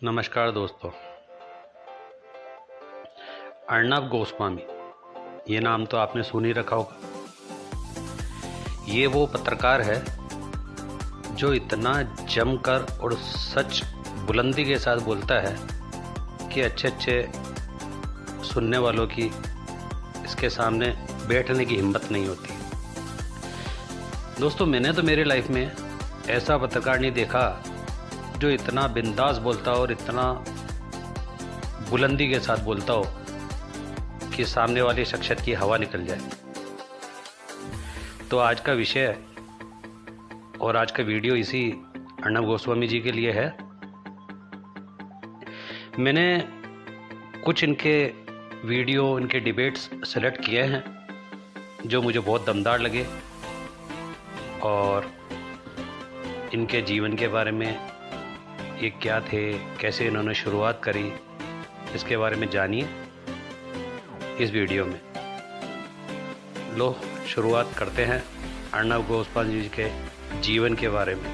नमस्कार दोस्तों। अर्णब गोस्वामी, ये नाम तो आपने सुन ही रखा होगा। ये वो पत्रकार है जो इतना जमकर और सच बुलंदी के साथ बोलता है कि अच्छे सुनने वालों की इसके सामने बैठने की हिम्मत नहीं होती। दोस्तों, मैंने तो मेरी लाइफ में ऐसा पत्रकार नहीं देखा जो इतना बिंदास बोलता हो और इतना बुलंदी के साथ बोलता हो कि सामने वाली शख्सियत की हवा निकल जाए। तो आज का विषय और आज का वीडियो इसी अर्णब गोस्वामी जी के लिए है। मैंने कुछ इनके वीडियो, इनके डिबेट्स सेलेक्ट किए हैं जो मुझे बहुत दमदार लगे, और इनके जीवन के बारे में, ये क्या थे, कैसे इन्होंने शुरुआत करी, इसके बारे में जानिए इस वीडियो में। लो शुरुआत करते हैं अर्णब गोस्वामी जी के जीवन के बारे में।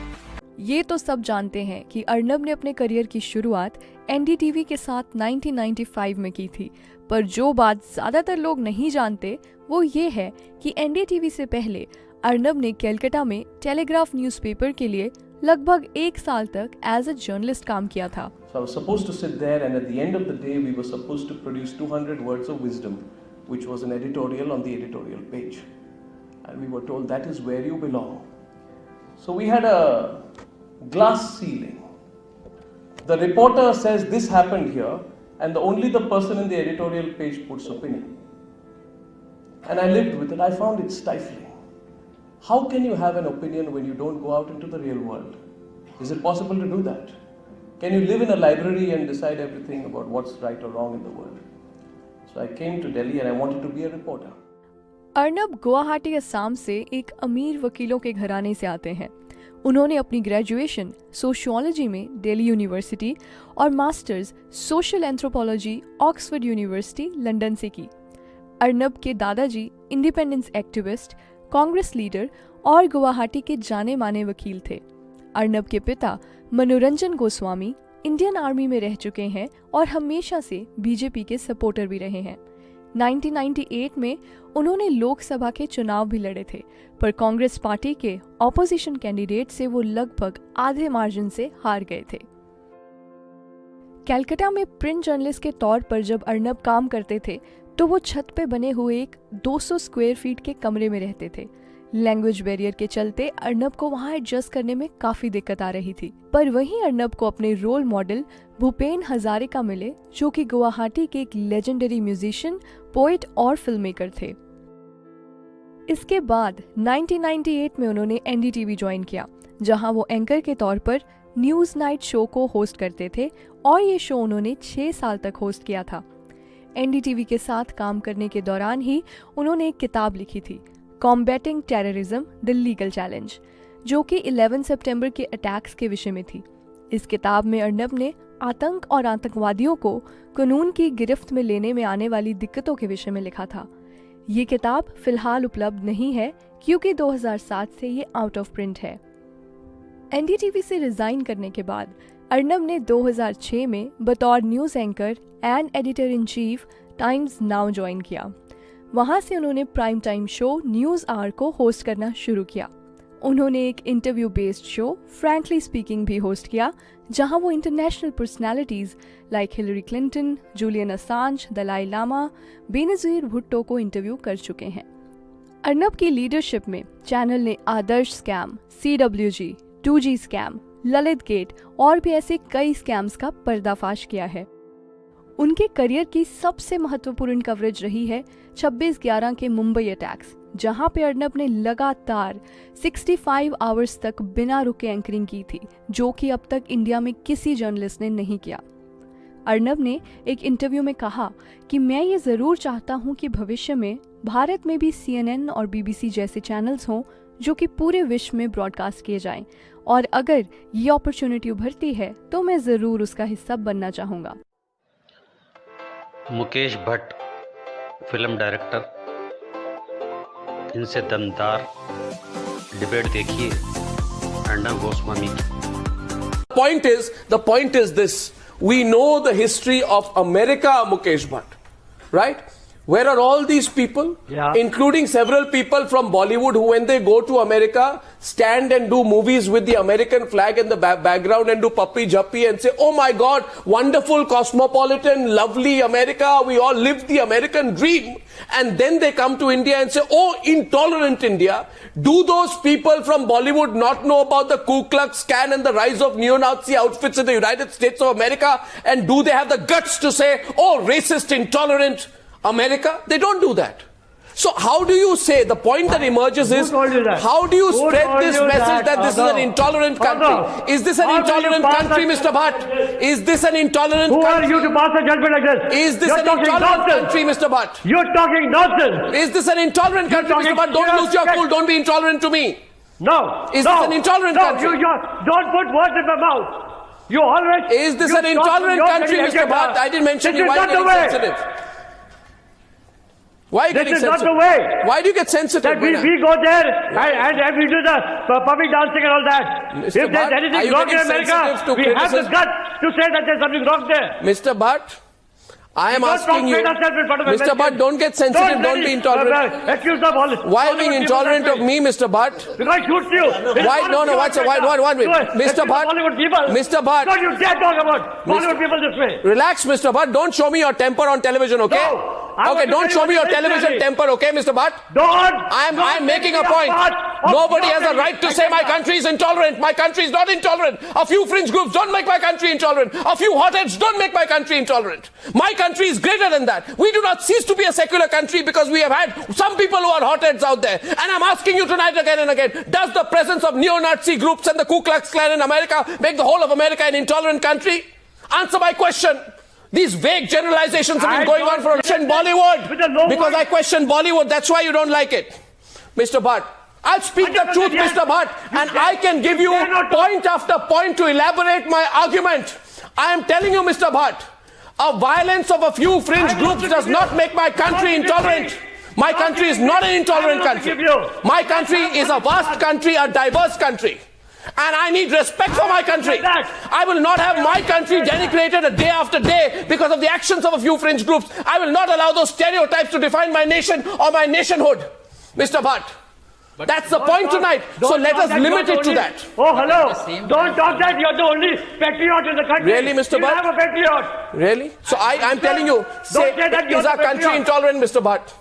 ये तो सब जानते हैं कि अर्णब ने अपने करियर की शुरुआत एनडीटीवी के साथ 1995 में की थी, पर जो बात ज्यादातर लोग नहीं जानते वो ये है कि एनडीटीवी से पहले अर्णब ने कलकत्ता में टेलीग्राफ न्यूज़पेपर के लिए लगभग 1 साल तक एज अ जर्नलिस्ट काम किया था। So I was supposed to sit there, and at the end of the day we were supposed to produce 200 words of wisdom, which was an editorial on the editorial page. And we were told that is where you belong. So we had a glass ceiling. The reporter says this happened here, and only the person in the editorial page puts opinion. And I lived with it. I found it stifling. How can you have an opinion when you don't go out into the real world? Is it possible to do that? Can you live in a library and decide everything about what's right or wrong in the world? So I came to Delhi and I wanted to be a reporter. Arnab Guwahati, Assam से एक अमीर वकीलों के घराने से आते हैं। उन्होंने अपनी ग्रेजुएशन सोशियोलॉजी में दिल्ली यूनिवर्सिटी और masters social anthropology Oxford university London से की। अर्णब के दादाजी इंडिपेंडेंस एक्टिविस्ट, कांग्रेस लीडर और गुवाहाटी के जाने माने वकील थे। अर्णब के पिता मनोरंजन गोस्वामी इंडियन आर्मी में रह चुके हैं और हमेशा से बीजेपी के सपोर्टर भी रहे हैं। 1998 में उन्होंने लोकसभा के चुनाव भी लड़े थे, पर कांग्रेस पार्टी के ऑपोजिशन कैंडिडेट से वो लगभग आधे मार्जिन से हार गए थे। कलकत्ता में प्रिंट जर्नलिस्ट के तौर पर जब अर्णब काम करते थे तो वो छत पे बने हुए एक 200 स्क्वायर फीट के कमरे में रहते थे। लैंग्वेज बैरियर के चलते अर्णब को वहां एडजस्ट करने में काफी दिक्कत आ रही थी, पर वहीं अर्णब को अपने रोल मॉडल भूपेन हजारिका मिले, जो कि गुवाहाटी के एक लेजेंडरी म्यूजिशियन, पोएट और फिल्म मेकर थे। इसके बाद 1998 में उन्होंने एनडीटीवी ज्वाइन किया, जहां वो एंकर के तौर पर न्यूज नाइट शो को होस्ट करते थे, और ये शो उन्होंने 6 साल तक होस्ट किया था। एनडीटीवी के साथ काम करने के दौरान ही उन्होंने एक किताब लिखी थी, combating terrorism the legal challenge, जो कि 11 सितंबर के अटैक्स के विषय में थी। इस किताब में अर्णब ने आतंक और आतंकवादियों को कानून की गिरफ्त में लेने में आने वाली दिक्कतों के विषय में लिखा था। ये किताब फिलहाल उपलब्ध नहीं है क्योंकि 2007 से ये आउट ऑफ प्रिंट है। एनडीटीवी से रिजाइन करने के बाद अर्णब ने 2006 में बतौर news anchor and editor in chief Times Now join किया। वहां से उन्होंने prime time show News Hour को होस्ट करना शुरू किया। उन्होंने एक interview based show Frankly Speaking भी होस्ट किया, जहां वो international personalities like Hillary Clinton, Julian Assange, Dalai Lama, Benazir Bhutto को इंटरव्यू कर चुके हैं। अर्णब की लीडरशिप में चैनल ने Adarsh scam, CWG, 2G scam, Lalit gate और भी ऐसे कई स्कैम्स का पर्दाफाश किया है। उनके करियर की सबसे महत्वपूर्ण कवरेज रही है 26/11 के मुंबई अटैक्स, जहां पे अर्णब ने लगातार 65 आवर्स तक बिना रुके एंकरिंग की थी, जो कि अब तक इंडिया में किसी जर्नलिस्ट ने नहीं किया। अर्णब ने एक इंटरव्यू में कहा कि मैं ये जरूर चाहता हूं कि भविष्य में भारत में भी CNN और BBC जैसे चैनल्स हों जो कि पूरे विश्व में ब्रॉडकास्ट किए जाएं, और अगर ये अपॉर्चुनिटी उभरती है तो मैं जरूर उसका हिस्सा बनना चाहूंगा। मुकेश भट्ट, फिल्म डायरेक्टर, इनसे दमदार डिबेट देखिए अर्णब गोस्वामी की। The point is this: We know the history of America, Mukesh Bhatt, right? Where are all these people, including several people from Bollywood who, when they go to America, stand and do movies with the American flag in the background and do puppy juppy and say, oh my God, wonderful, cosmopolitan, lovely America, we all live the American dream. And then they come to India and say, oh, intolerant India. Do those people from Bollywood not know about the Ku Klux Klan and the rise of neo-Nazi outfits in the United States of America? And do they have the guts to say, oh, racist, intolerant America? They don't do that. So how do you say, the point that emerges is, how do you spread this message that this is an intolerant country? Is this an intolerant country, Mr. Bhatt? Is this an intolerant country? Who are you to pass a judgment like this? Is this an intolerant country, Mr. Bhatt? You're talking nonsense. Is this an intolerant country, Mr. Bhatt? Don't lose your cool. Don't be intolerant to me. No. Is this an intolerant country? No, don't put words in my mouth. You always... Is this an intolerant country, Mr. Bhatt? I didn't mention you. Why are you getting sensitive? Why are you getting sensitive? This is not the way. Why do you get sensitive? That we go there and we do the public dancing and all that. Mr. If there's Bhatt, anything wrong in America, we have the guts to say that there's something wrong there. Mr. Bhatt, I am asking you, Mr. Bhatt, don't get sensitive, don't be intolerant. Accuse of all. Why are you being intolerant of me, Mr. Bhatt? Because I shoot you. Why? No, one minute. Mr. Bhatt, Mr. Bhatt. Don't you dare talk about Bollywood people this way. Relax, Mr. Bhatt. Don't show me your temper on television, okay? No. Okay, don't show me your television temper, okay, Mr. Bhatt? I'm making a point. Nobody has a right to say my country is intolerant. My country is not intolerant. A few fringe groups don't make my country intolerant. A few hotheads don't make my country intolerant. My country is greater than that. We do not cease to be a secular country because we have had some people who are hotheads out there. And I'm asking you tonight again and again, does the presence of neo-Nazi groups and the Ku Klux Klan in America make the whole of America an intolerant country? Answer my question. These vague generalizations have been going on for Bollywood. Because I question Bollywood, that's why you don't like it. Mr. Bhatt, I'll speak the truth, Mr. Bhatt, and I can give you point after point to elaborate my argument. I am telling you, Mr. Bhatt, a violence of a few fringe groups does not make my country intolerant. My country is not an intolerant country. My country is a vast country, a diverse country. And I need respect for my country. I will not have my country denigrated a day after day because of the actions of a few fringe groups. I will not allow those stereotypes to define my nation or my nationhood. Mr. Bhatt, that's the point tonight. So let us limit it to that. Oh, hello. Don't talk that you're the only patriot in the country. Really, Mr. Bhatt? You have a patriot. Really? So I'm telling you, say, is our country intolerant, Mr. Bhatt?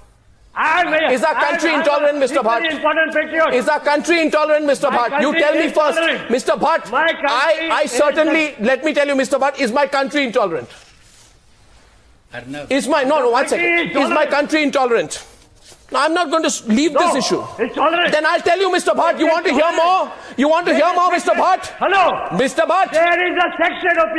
Is our country intolerant, Mr. Bhatt? Is our country intolerant, Mr. Bhatt? You tell me first. Mr. Bhatt, I certainly, let me tell you, Mr. Bhatt, is my country intolerant? Is my, no, one second. Is my country intolerant? No, I'm not going to leave this issue. Then I'll tell you, Mr. Bhatt, you want to hear more? You want to hear more, Mr. Bhatt? Hello? Mr. Bhatt? There is a section of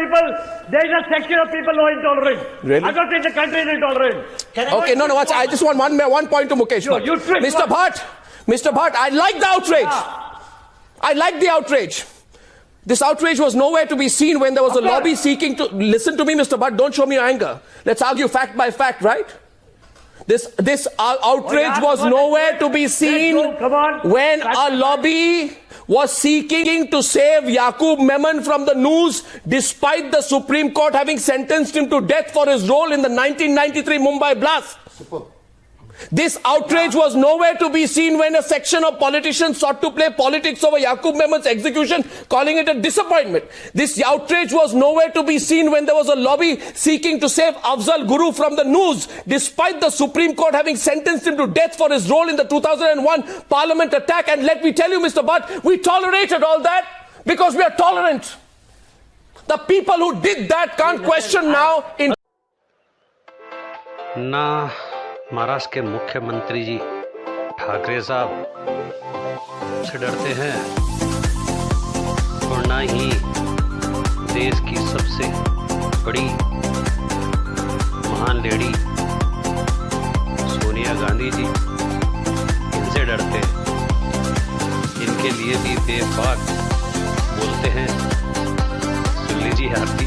people who are intolerant. Really? I don't think the country is intolerant. Okay, no, I just want one point to Mukesh Bhatt. Mr. Bhatt, I like the outrage. I like the outrage. This outrage was nowhere to be seen when there was a lobby seeking to... Listen to me, Mr. Bhatt, don't show me your anger. Let's argue fact by fact, right? This outrage was nowhere to be seen when a lobby was seeking to save Yaqub Memon from the news despite the Supreme Court having sentenced him to death for his role in the 1993 Mumbai blast. This outrage was nowhere to be seen when a section of politicians sought to play politics over Yaqub Memon's execution, calling it a disappointment. This outrage was nowhere to be seen when there was a lobby seeking to save Afzal Guru from the news, despite the Supreme Court having sentenced him to death for his role in the 2001 Parliament attack. And let me tell you, Mr. Bhatt, we tolerated all that because we are tolerant. The people who did that can't question now in... ना महाराष्ट्र के मुख्यमंत्री जी ठाकरे साहब से डरते हैं और ना ही देश की सबसे बड़ी महान लेडी सोनिया गांधी जी इनसे डरते हैं। इनके लिए भी बेबाक बोलते हैं। सुन लीजिए आप भी।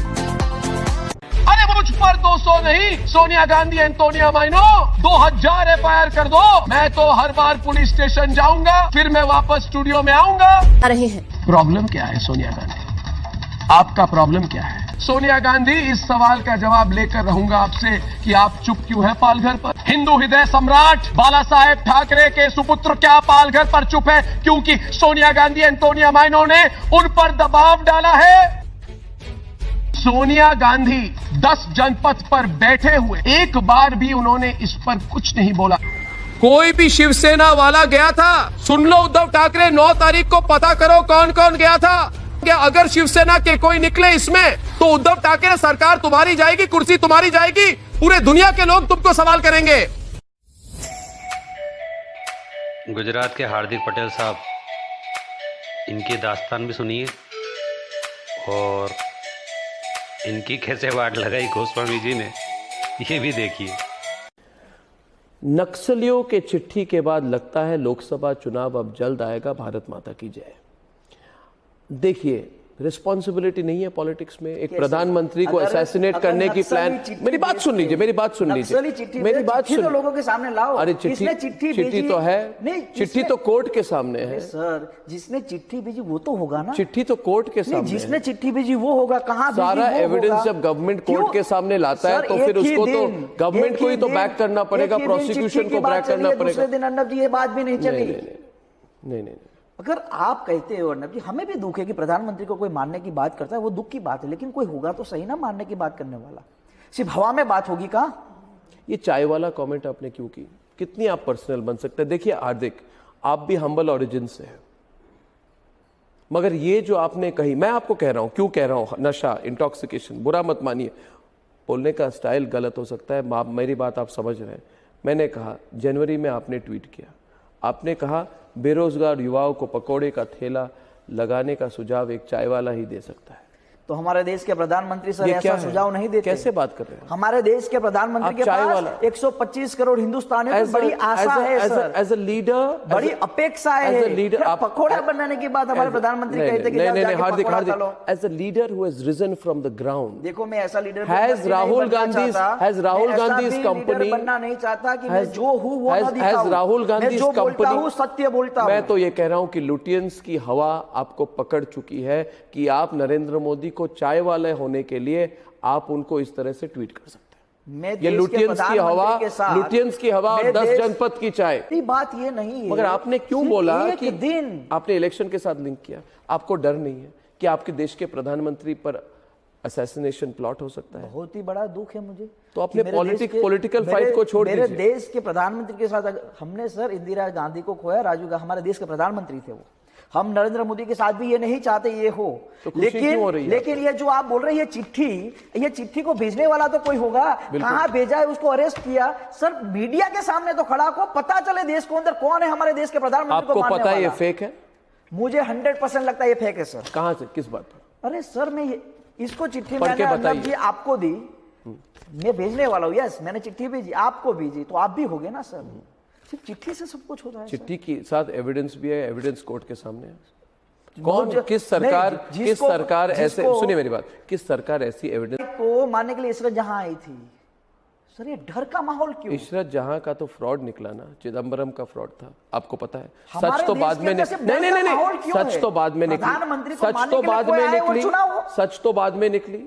अरे मुझ पर 200 नहीं, सोनिया गांधी एंटोनिया माइनो 2000 एफआईआर कर दो। मैं तो हर बार पुलिस स्टेशन जाऊंगा, फिर मैं वापस स्टूडियो में आऊंगा। आ रहे हैं। प्रॉब्लम क्या है सोनिया गांधी? आपका प्रॉब्लम क्या है? सोनिया गांधी, इस सवाल का जवाब लेकर रहूंगा आपसे कि आप चुप क्यों है पालघर पर। हिंदू हृदय सम्राट बाला साहेब ठाकरे के सुपुत्र क्या पालघर पर चुप है क्योंकि सोनिया गांधी एंटोनिया माइनो ने उन पर दबाव डाला है। सोनिया गांधी 10 जनपथ पर बैठे हुए एक बार भी उन्होंने इस पर कुछ नहीं बोला। कोई भी शिवसेना वाला गया था? सुन लो उद्धव ठाकरे, 9 तारीख को पता करो कौन कौन गया था। क्या अगर शिवसेना के कोई निकले इसमें तो उद्धव ठाकरे सरकार तुम्हारी जाएगी, कुर्सी तुम्हारी जाएगी, पूरे दुनिया के लोग तुमको सवाल करेंगे। गुजरात के हार्दिक पटेल साहब, इनकी दास्तान भी सुनिए और इनकी कैसे वाट लगाई गोस्वामी जी ने, ये भी देखिए। नक्सलियों के चिट्ठी के बाद लगता है लोकसभा चुनाव अब जल्द आएगा। भारत माता की जय। देखिए, रिस्पॉन्सिबिलिटी नहीं है पॉलिटिक्स में एक प्रधानमंत्री को असैसिनेट करने की प्लान। मेरी बात सुन लीजिए, मेरी बात सुन लीजिए, मेरी बात सुन। तो लोगों के सामने लाओ। अरे चिट्ठी तो है, चिट्ठी तो कोर्ट के सामने है सर। जिसने चिट्ठी भेजी वो तो होगा ना। चिट्ठी तो कोर्ट के सामने, जिसने चिट्ठी भेजी वो होगा। कहाँ सारा एविडेंस जब गवर्नमेंट कोर्ट के सामने लाता है तो फिर उसको तो गवर्नमेंट को ही तो बैक करना पड़ेगा, प्रोसिक्यूशन को बैक करना पड़ेगा। दूसरे दिन अर्नब जी ये बात भी नहीं चली। नहीं, अगर आप कहते हो अर्नब जी, हमें भी दुख है कि प्रधानमंत्री को कोई मारने की बात करता है, वो दुख की बात है, लेकिन कोई होगा तो सही ना मारने की बात करने वाला। सिर्फ हवा में बात होगी का? ये चाय वाला कमेंट आपने क्यों की? कितनी आप पर्सनल बन सकते हैं? देखिए हार्दिक, आप भी हम्बल ओरिजिन से हैं, मगर ये जो आपने कही, मैं आपको कह रहा हूं, क्यों कह रहा हूं, नशा, इंटॉक्सिकेशन, बुरा मत मानिए, बोलने का स्टाइल गलत हो सकता है, मेरी बात आप समझ रहे हैं। मैंने कहा जनवरी में आपने ट्वीट किया, आपने कहा बेरोजगार युवाओं को पकौड़े का ठेला लगाने का सुझाव एक चाय वाला ही दे सकता है। तो हमारे देश के प्रधानमंत्री सर ऐसा सुझाव नहीं देते। कैसे बात कर रहे हैं? हमारे देश के प्रधानमंत्री के पास 125 करोड़ हिंदुस्तानियों की बड़ी आशा है सर, एज अ लीडर, बड़ी अपेक्षाएं है। पकोड़ा बनाने की बात हमारे प्रधानमंत्री कहते कि नहीं, Hardik, as a leader who has risen from the ground. देखो, मैं ऐसा लीडर हैज राहुल गांधी इस कंपनी बनना नहीं चाहता कि मैं जो हूं वो ना दिखाऊं। हैज राहुल गांधी इस कंपनी सत्य बोलता हूं। मैं तो ये कह रहा हूं कि लुटियंस की हवा आपको पकड़ चुकी है कि आप नरेंद्र मोदी को चाय वाले होने के लिए आप उनको इस तरह से ट्वीट कर सकते हैं। ये लुटियंस की हवा और 10 जनपद की चाय। बात ये नहीं है, मगर आपने क्यों बोला कि दिन आपने इलेक्शन के साथ लिंक किया? आपको डर नहीं है कि आपके देश के प्रधानमंत्री पर असैसिनेशन प्लॉट हो सकता है? बहुत ही बड़ा दुख है मुझे। तो अपने पॉलिटिकल फाइट को छोड़ दीजिए। मेरे देश के प्रधानमंत्री के साथ हमने सर इंदिरा गांधी को खोया, राजीव गांधी हमारे देश के प्रधानमंत्री थे वो। हम नरेंद्र मोदी के साथ भी ये नहीं चाहते ये हो, तो लेकिन ये जो आप बोल रहे हैं ये चिट्ठी को भेजने वाला तो कोई होगा। कहां भेजा है, उसको अरेस्ट किया सर, मीडिया के सामने तो खड़ा को पता चले देश को अंदर कौन है हमारे देश के प्रधानमंत्री को मारने वाला। आपको पता है ये फेक है? मुझे 100% लगता है ये फेक है सर। कहां से, किस बात पर? अरे सर, मैं इसको चिट्ठी मैंने अर्नब जी आपको दी, मैं भेजने वाला हूँ। यस, मैंने चिट्ठी भेजी, आपको भेजी, तो आप भी हो गए ना सर। सिर्फ चिट्ठी से सब कुछ होता है। चिट्ठी के साथ एविडेंस भी है, एविडेंस कोर्ट के सामने है। कौन, किस सरकार ऐसे, सुनिए मेरी बात, किस सरकार ऐसी एविडेंस को मानने के लिए इशरत जहां आई थी? सर ये डर का माहौल क्यों? इशरत जहां का तो फ्रॉड निकला ना, चिदम्बरम का फ्रॉड था, आपको पता है। सच तो बाद में नहीं, सच तो बाद में निकली, सच तो बाद में निकली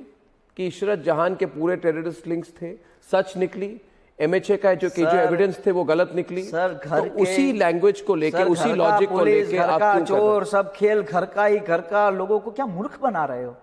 कि इशरत जहां के पूरे टेररिस्ट लिंक्स थे, सच निकली। एमएचए का जो एविडेंस थे वो गलत निकली। सर घर तो उसी लैंग्वेज को लेके, उसी लॉजिक को लेके आप क्यों चोर सब खेल घर का ही, घर का लोगों को क्या मूर्ख बना रहे हो?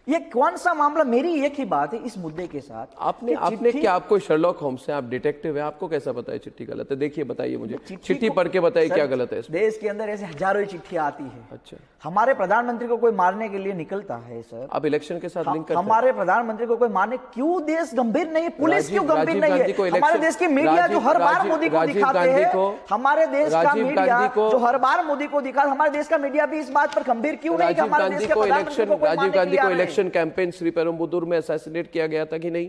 ये कौन सा मामला? मेरी एक ही बात है इस मुद्दे के साथ। आपने क्या, आप कोई शर्लॉक होम्स है, आप डिटेक्टिव है, आपको कैसा पता है चिट्ठी गलत है? देखिए, बताइए मुझे, चिट्ठी पढ़ के बताइए क्या गलत है इसमें। देश के अंदर ऐसे हजारों चिट्ठियां आती है। अच्छा, हमारे प्रधानमंत्री को कोई मारने के लिए निकलता है सर, आप इलेक्शन के साथ लिंक करते हैं। हमारे प्रधानमंत्री को कोई मारने, क्यों देश गंभीर नहीं है? पुलिस क्यों गंभीर नहीं है? हमारे देश की मीडिया जो हर बार मोदी को दिखाते हैं, हमारे देश का मीडिया जो हर बार मोदी को दिखा, हमारे देश का मीडिया भी इस बात पर गंभीर क्यों नहीं? राजीव गांधी को इलेक्शन कैंपेन श्री पेरुम्बुदुर में असैसिनेट किया गया था कि नहीं?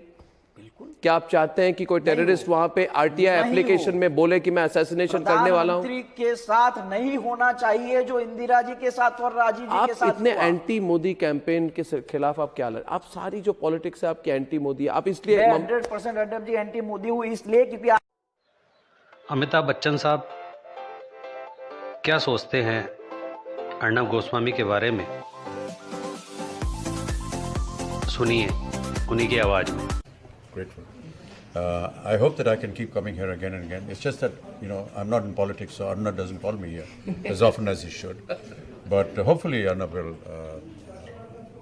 बिल्कुल। क्या आप चाहते हैं कि कोई टेररिस्ट वहां पे आरटीआई एप्लीकेशन में बोले कि मैं असैसिनेशन करने वाला हूं? प्रधानमंत्री के साथ नहीं होना चाहिए जो इंदिरा जी के साथ और राजीव जी के साथ। आप इतने एंटी मोदी कैंपेन के खिलाफ आप क्या लड़, आप सारी जो पॉलिटिक्स है आपकी एंटी मोदी, आप इसलिए 100% अर्नब जी एंटी मोदी हूं इसलिए क्योंकि अमिताभ बच्चन साहब क्या सोचते हैं अर्नब गोस्वामी के बारे में? सुनिए उन्हीं की आवाज़ में। Grateful. I hope that I can keep coming here again and again. It's just that, I'm not in politics, so Arnab doesn't call me here as often as he should. But hopefully Arnab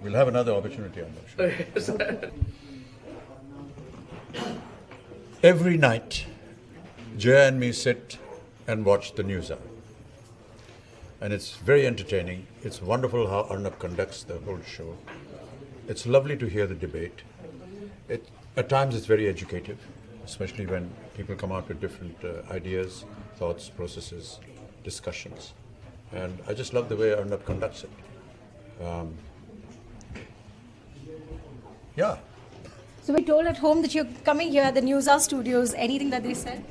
will have another opportunity, I'm sure. Every night, Jaya and me sit and watch the news hour. And it's very entertaining. It's wonderful how Arnab conducts the whole show. It's lovely to hear the debate. At times it's very educative, especially when people come out with different ideas, thoughts, processes, discussions. And I just love the way Arnab conducts it. Yeah. So we told at home that you're coming here at the NewsHour studios. Anything that they said?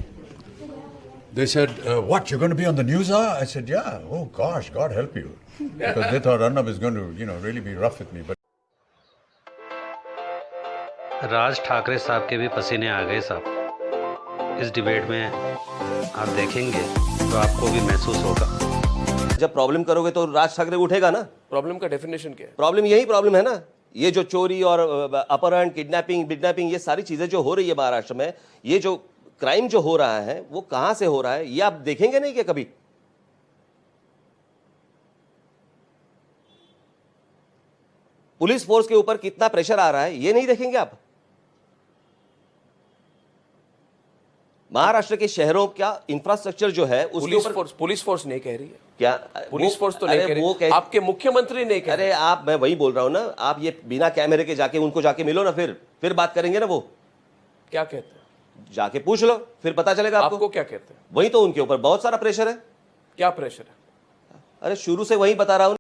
They said, what, you're going to be on the news hour? I said, yeah. Oh gosh, God help you. Because they thought Arnab is going to, really be rough with me. But Raj Thackeray साहब के भी पसीने आ गए साहब। इस debate में आप देखेंगे तो आपको भी महसूस होगा। जब प्रॉब्लम करोगे तो राज ठाकरे उठेगा ना। प्रॉब्लम का डेफिनेशन क्या है? प्रॉब्लम यही प्रॉब्लम है ना। ये जो चोरी और अपहरण, किडनैपिंग, ये सारी चीजें जो हो रही है महाराष्ट्र में, ये जो क्राइम जो हो रहा है वो कहां से हो रहा है, ये आप देखेंगे नहीं क्या कभी? पुलिस फोर्स के ऊपर कितना प्रेशर आ रहा है, ये नहीं देखेंगे आप? महाराष्ट्र के शहरों का इंफ्रास्ट्रक्चर जो है उसके ऊपर पुलिस फोर्स नहीं कह रही है क्या? पुलिस फोर्स तो नहीं कह रही है, आपके मुख्यमंत्री नहीं कह रहे। अरे मैं वही बोल रहा हूं ना, आप ये बिना कैमरे के जाके उनको जाके मिलो ना, फिर बात करेंगे ना। वो क्या कहते हैं जाके पूछ लो, फिर पता चलेगा आपको क्या कहते हैं। वही तो उनके ऊपर बहुत सारा प्रेशर है। क्या प्रेशर है? अरे शुरू से वही बता रहा हूं।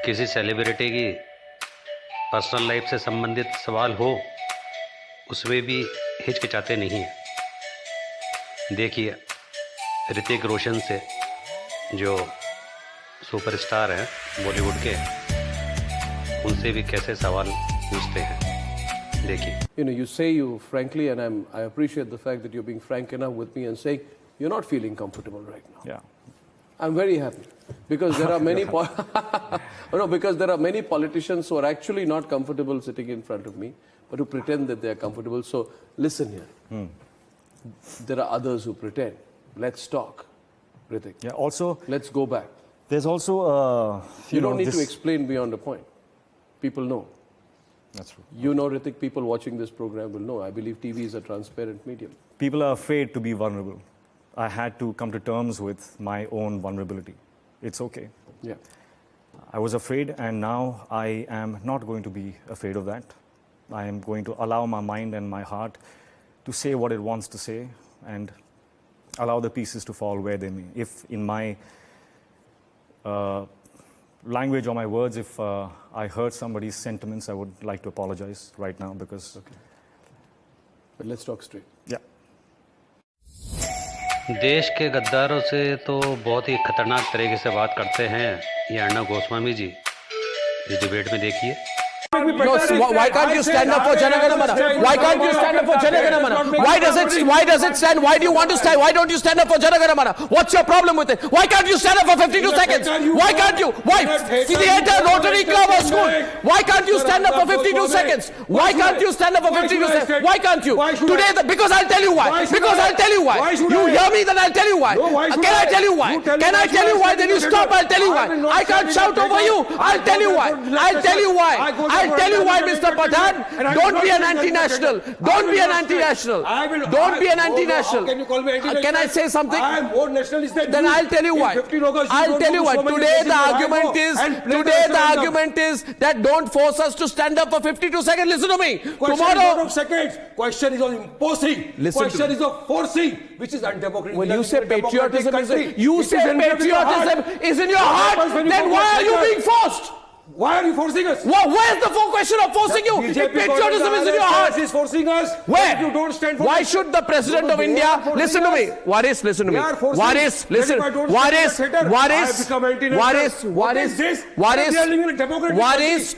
किसी सेलिब्रिटी की पर्सनल लाइफ से संबंधित सवाल हो उसमें भी हिचकिचाते नहीं है। देखिए ऋतिक रोशन से, जो सुपरस्टार हैं बॉलीवुड के, उनसे भी कैसे सवाल पूछते हैं। देखिए, you say you frankly, and I appreciate the fact that you're being frank enough with me and saying you're not feeling comfortable right now. Yeah, I'm very happy because there are many because there are many politicians who are actually not comfortable sitting in front of me, but who pretend that they are comfortable. So listen here. There are others who pretend. Let's talk, Hrithik. Yeah. Also, let's go back. There's also you don't need to explain beyond a point. People know. That's true. You know, Hrithik, people watching this program will know. I believe TV is a transparent medium. People are afraid to be vulnerable. I had to come to terms with my own vulnerability. It's okay. Yeah. I was afraid, and now I am not going to be afraid of that. I am going to allow my mind and my heart to say what it wants to say and allow the pieces to fall where they may. If in my language or my words, if I hurt somebody's sentiments, I would like to apologize right now because... Okay. But let's talk straight. Yeah. देश के गद्दारों से तो बहुत ही खतरनाक तरीके से बात करते हैं ये अर्णब गोस्वामी जी। इस डिबेट में देखिए। No, why can't you stand up for Jana Gana Mana? Why can't you stand up for Jana Gana Mana? Why does it stand? Why do you want to stand? Why don't you stand up for Jana Gana Mana? What's your problem with it? Why can't you stand up for 52 seconds? Why can't you? Why? See the entire Rotary Club or school. Why can't you stand up for 52 seconds? Why can't you stand up for 52 seconds? Why can't you? Today, because I'll tell you why. Because I'll tell you why. You hear me, then I'll tell you why. Can I tell you why? Can I tell you why? Then you stop, I'll tell you why. I can't shout over you. I'll tell you why. I'll tell you why. I'll tell you why, Mr. Pathan. Don't be an anti-national. Don't be an anti-national. Don't be an anti-national. Can you call me anti-national? Can I say something? I am more nationalist than you. Then I'll tell you why. I'll tell you why. Today the argument is that don't force us to stand up for 52 seconds. Listen to me. Tomorrow. Of seconds. Question is on imposing. Question is of forcing, which is undemocratic. When you say patriotism is in your heart, then why are you being forced? Why are you forcing us? Where's the question of forcing you? If patriotism is in your heart. Is forcing us. Where? If you don't stand for why should the President of India listen to me? Waris, listen to me. Waris, listen. Waris,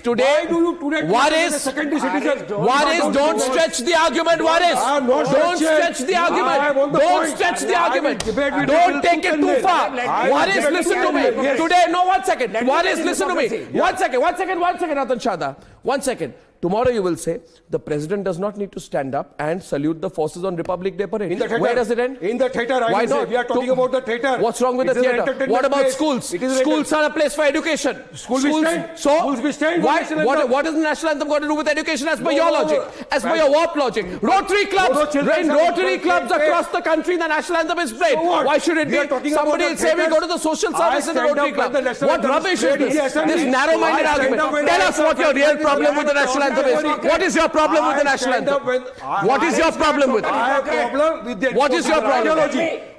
today. Waris, don't stretch the argument. Waris, don't stretch the argument. Don't stretch the argument. Don't take it too far. Waris, listen to me. Today, no, 1 second. Waris, listen to me. 1 second, Ratan Chada. 1 second. tomorrow you will say the president does not need to stand up and salute the forces on Republic Day parade. In the theater. Where does it end? In the theater. Why not? We are talking about the theater. What's wrong with the theater? What about schools? Schools are a place for education. Schools be stained. What does the national anthem got to do with education as per your logic? As per your warp logic? Rotary clubs across the country, the national anthem is played. Why should it be? Somebody will say we go to the social service in the Rotary club. What rubbish is this? This narrow-minded argument. Tell us what your real problem with the national anthem is. What is your problem with the national anthem? What is your problem with it? I have a problem with the What is your problem?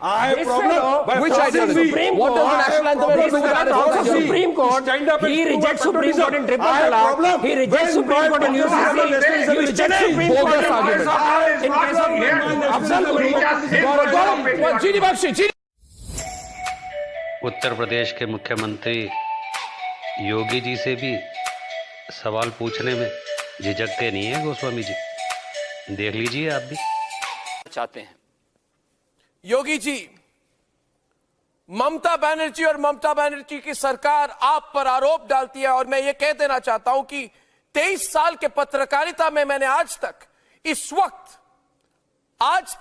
I have a problem. Which ideology? What does the national anthem have to do with that? Supreme Court, he rejects Supreme Court in triple talaq. He rejects Supreme Court in UCC. He rejects Supreme Court in case of Uttar Pradesh के मुख्यमंत्री योगी जी से भी सवाल पूछने में झिझकते नहीं है गोस्वामी जी। देख लीजिए आप भी चाहते हैं। योगी जी, ममता बनर्जी और ममता बनर्जी की सरकार आप पर आरोप डालती है और मैं ये कह देना चाहता हूं कि 23 साल के पत्रकारिता में मैंने आज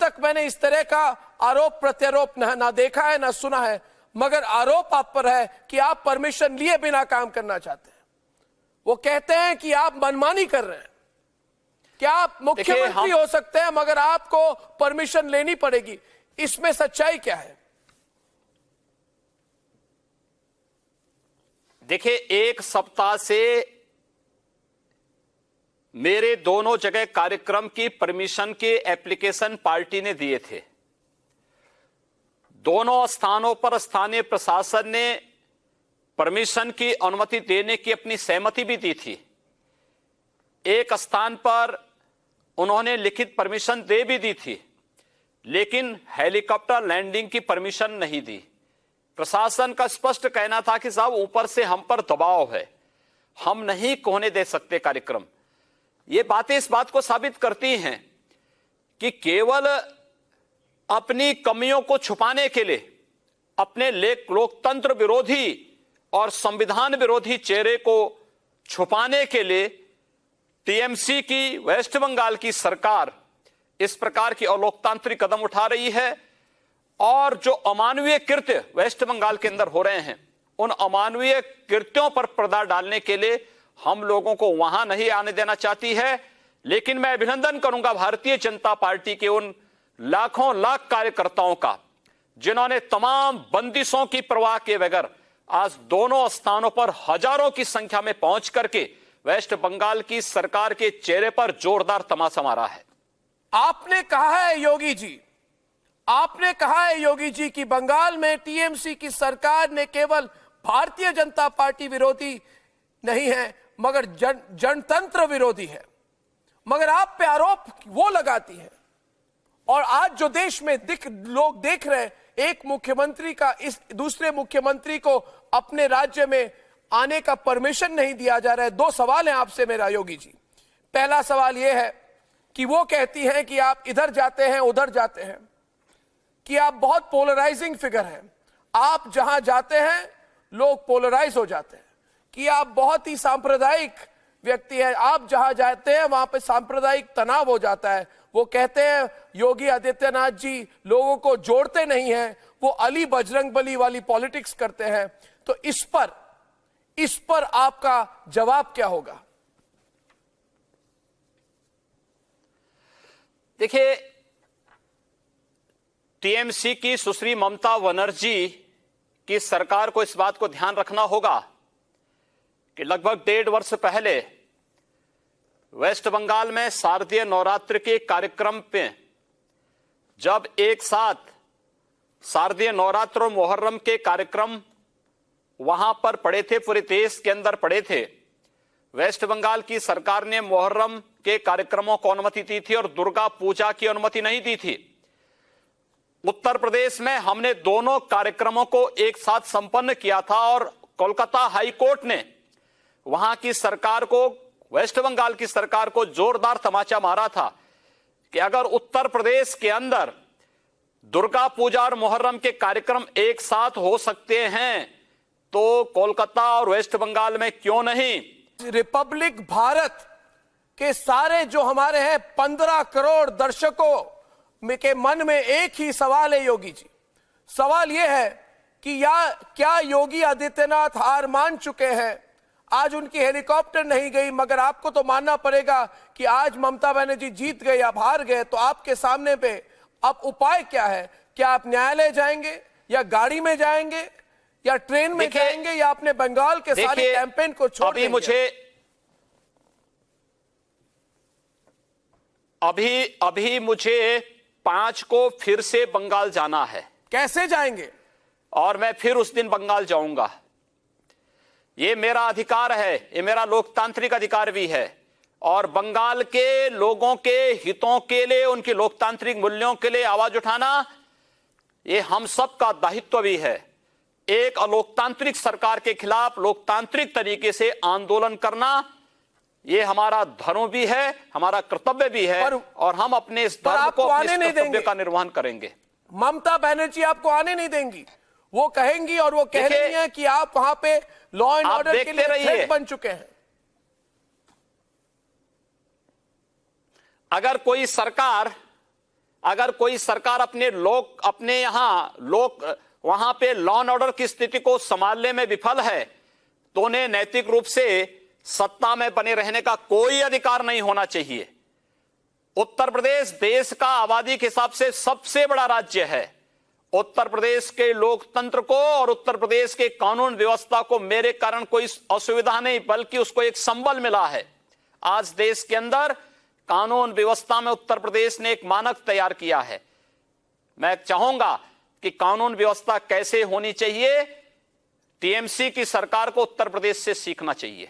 तक मैंने इस तरह का आरोप प्रत्यारोप ना देखा है ना सुना है, मगर आरोप आप पर है कि आप परमिशन लिए बिना काम करना चाहते हैं। वो कहते हैं कि आप मनमानी कर रहे हैं। क्या आप मुख्यमंत्री हो सकते हैं मगर आपको परमिशन लेनी पड़ेगी? इसमें सच्चाई क्या है? देखिए, एक सप्ताह से मेरे दोनों जगह कार्यक्रम की परमिशन के एप्लीकेशन पार्टी ने दिए थे। दोनों स्थानों पर स्थानीय प्रशासन ने परमिशन की अनुमति देने की अपनी सहमति भी दी थी। एक स्थान पर उन्होंने लिखित परमिशन दे भी दी थी, लेकिन हेलीकॉप्टर लैंडिंग की परमिशन नहीं दी। प्रशासन का स्पष्ट कहना था कि साहब ऊपर से हम पर दबाव है, हम नहीं होने दे सकते कार्यक्रम। ये बातें इस बात को साबित करती हैं कि केवल अपनी कमियों को छुपाने के लिए, अपने लोकतंत्र विरोधी और संविधान विरोधी चेहरे को छुपाने के लिए टीएमसी की वेस्ट बंगाल की सरकार इस प्रकार की अलोकतांत्रिक कदम उठा रही है और जो अमानवीय कृत्य वेस्ट बंगाल के अंदर हो रहे हैं, उन अमानवीय कृत्यों पर पर्दा डालने के लिए हम लोगों को वहां नहीं आने देना चाहती है। लेकिन मैं अभिनंदन करूंगा भारतीय जनता पार्टी के उन लाखों लाख कार्यकर्ताओं का जिन्होंने तमाम बंदिशों की परवाह किए बगैर आज दोनों स्थानों पर हजारों की संख्या में पहुंच करके वेस्ट बंगाल की सरकार के चेहरे पर जोरदार तमाचा मारा है। आपने कहा है योगी जी, आपने कहा है योगी जी कि बंगाल में टीएमसी की सरकार ने केवल भारतीय जनता पार्टी विरोधी नहीं है मगर जनतंत्र विरोधी है, मगर आप पे आरोप वो लगाती है। और आज जो देश में लोग देख रहे हैं, एक मुख्यमंत्री का इस दूसरे मुख्यमंत्री को अपने राज्य में आने का परमिशन नहीं दिया जा रहा है। दो सवाल हैं आपसे मेरा योगी जी। पहला सवाल यह है कि वो कहती हैं कि आप इधर जाते हैं उधर जाते हैं, कि आप बहुत पोलराइजिंग फिगर हैं, आप जहां जाते हैं लोग पोलराइज हो जाते हैं, कि आप बहुत ही सांप्रदायिक व्यक्ति हैं, आप जहां जाते हैं वहां पे सांप्रदायिक तनाव हो जाता है। वो कहते हैं योगी आदित्यनाथ जी लोगों को जोड़ते नहीं हैं, वो अली बजरंग बली वाली पॉलिटिक्स करते हैं। तो इस पर आपका जवाब क्या होगा? देखिए, टीएमसी की सुश्री ममता बनर्जी की सरकार को इस बात को ध्यान रखना होगा कि लगभग 1.5 वर्ष पहले वेस्ट बंगाल में शारदीय नवरात्र के कार्यक्रम पे जब एक साथ शारदीय नवरात्र और मुहर्रम के कार्यक्रम वहां पर पड़े थे, पूरे देश के अंदर पड़े थे, वेस्ट बंगाल की सरकार ने मुहर्रम के कार्यक्रमों को अनुमति दी थी और दुर्गा पूजा की अनुमति नहीं दी थी। उत्तर प्रदेश में हमने दोनों कार्यक्रमों को एक साथ संपन्न किया था और कोलकाता हाई कोर्ट ने वहां की सरकार को, वेस्ट बंगाल की सरकार को जोरदार तमाचा मारा था कि अगर उत्तर प्रदेश के अंदर दुर्गा पूजा और मुहर्रम के कार्यक्रम एक साथ हो सकते हैं तो कोलकाता और वेस्ट बंगाल में क्यों नहीं? रिपब्लिक भारत कि सारे जो हमारे हैं 15 करोड़ दर्शकों के मन में एक ही सवाल है योगी जी। सवाल यह है कि क्या योगी आदित्यनाथ हार मान चुके हैं? आज उनकी हेलीकॉप्टर नहीं गई, मगर आपको तो मानना पड़ेगा कि आज ममता बनर्जी जीत गए, आप हार गए, तो आपके सामने पे अब उपाय क्या है? क्या आप न्यायालय जाएंगे या गाड़ी में जाएंगे या ट्रेन में जाएंगे या अपने बंगाल के सारे कैंपेन को छोड़ देंगे? अभी मुझे 5 को फिर से बंगाल जाना है। कैसे जाएंगे? और मैं फिर उस दिन बंगाल जाऊंगा। ये मेरा अधिकार है, ये मेरा लोकतांत्रिक अधिकार भी है, और बंगाल के लोगों के हितों के लिए, उनके लोकतांत्रिक मूल्यों के लिए आवाज उठाना ये हम सब का दायित्व भी है। एक अलोकतांत्रिक सरकार के खिलाफ लोकतांत्रिक तरीके से आंदोलन करना ये हमारा धर्म भी है, हमारा कर्तव्य भी है, और हम अपने इस धर्म को, अपने इस कर्तव्य का निर्वहन करेंगे। ममता बनर्जी आपको आने नहीं देंगी। वो कहेंगी और वो कह रही हैं कि आप वहां पे लॉ एंड ऑर्डर के लिए थ्रेट बन चुके हैं। अगर कोई सरकार अपने यहां वहां पे लॉ एंड ऑर्डर की स्थिति को संभालने में विफल है, तो उन्हें नैतिक रूप से सत्ता में बने रहने का कोई अधिकार नहीं होना चाहिए। उत्तर प्रदेश देश का आबादी के हिसाब से सबसे बड़ा राज्य है। उत्तर प्रदेश के लोकतंत्र को और उत्तर प्रदेश के कानून व्यवस्था को मेरे कारण कोई असुविधा नहीं, बल्कि उसको एक संबल मिला है। आज देश के अंदर कानून व्यवस्था में उत्तर प्रदेश ने एक मानक तैयार किया है। मैं चाहूंगा कि कानून व्यवस्था कैसे होनी चाहिए, टीएमसी की सरकार को उत्तर प्रदेश से सीखना चाहिए।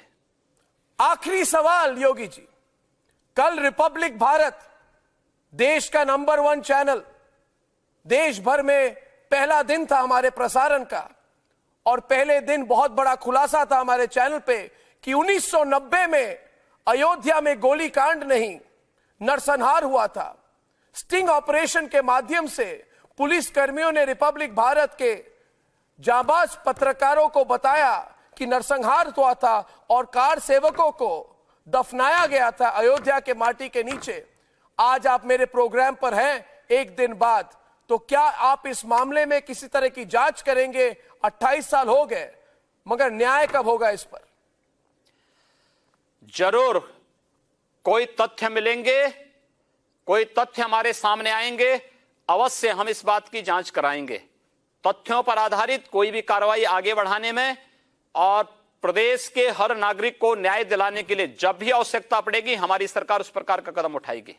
आखिरी सवाल योगी जी, कल रिपब्लिक भारत देश का नंबर 1 चैनल, देश भर में पहला दिन था हमारे प्रसारण का, और पहले दिन बहुत बड़ा खुलासा था हमारे चैनल पे कि 1990 में अयोध्या में गोलीकांड नहीं, नरसंहार हुआ था। स्टिंग ऑपरेशन के माध्यम से पुलिस कर्मियों ने रिपब्लिक भारत के जाबाज पत्रकारों को बताया कि नरसंहार हुआ था और कार सेवकों को दफनाया गया था अयोध्या के माटी के नीचे। आज आप मेरे प्रोग्राम पर हैं एक दिन बाद, तो क्या आप इस मामले में किसी तरह की जांच करेंगे? 28 साल हो गए, मगर न्याय कब होगा इस पर? जरूर कोई तथ्य मिलेंगे, कोई तथ्य हमारे सामने आएंगे, अवश्य हम इस बात की जांच कराएंगे। तथ्यों पर आधारित कोई भी कार्रवाई आगे बढ़ाने में और प्रदेश के हर नागरिक को न्याय दिलाने के लिए जब भी आवश्यकता पड़ेगी, हमारी सरकार उस प्रकार का कदम उठाएगी।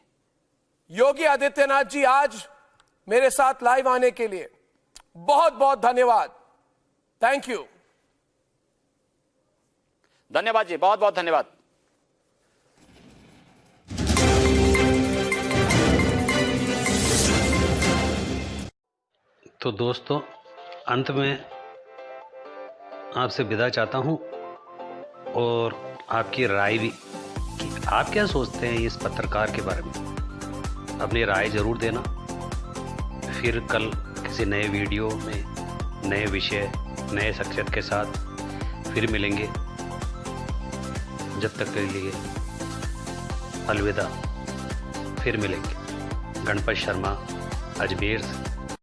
योगी आदित्यनाथ जी, आज मेरे साथ लाइव आने के लिए बहुत बहुत धन्यवाद। Thank you. धन्यवाद जी, बहुत बहुत धन्यवाद। तो दोस्तों, अंत में आपसे विदा चाहता हूं और आपकी राय भी, कि आप क्या सोचते हैं इस पत्रकार के बारे में। अपनी राय जरूर देना। फिर कल किसी नए वीडियो में नए विषय, नए शख्सियत के साथ फिर मिलेंगे। जब तक के लिए अलविदा। फिर मिलेंगे। गणपत शर्मा, अजमेर से।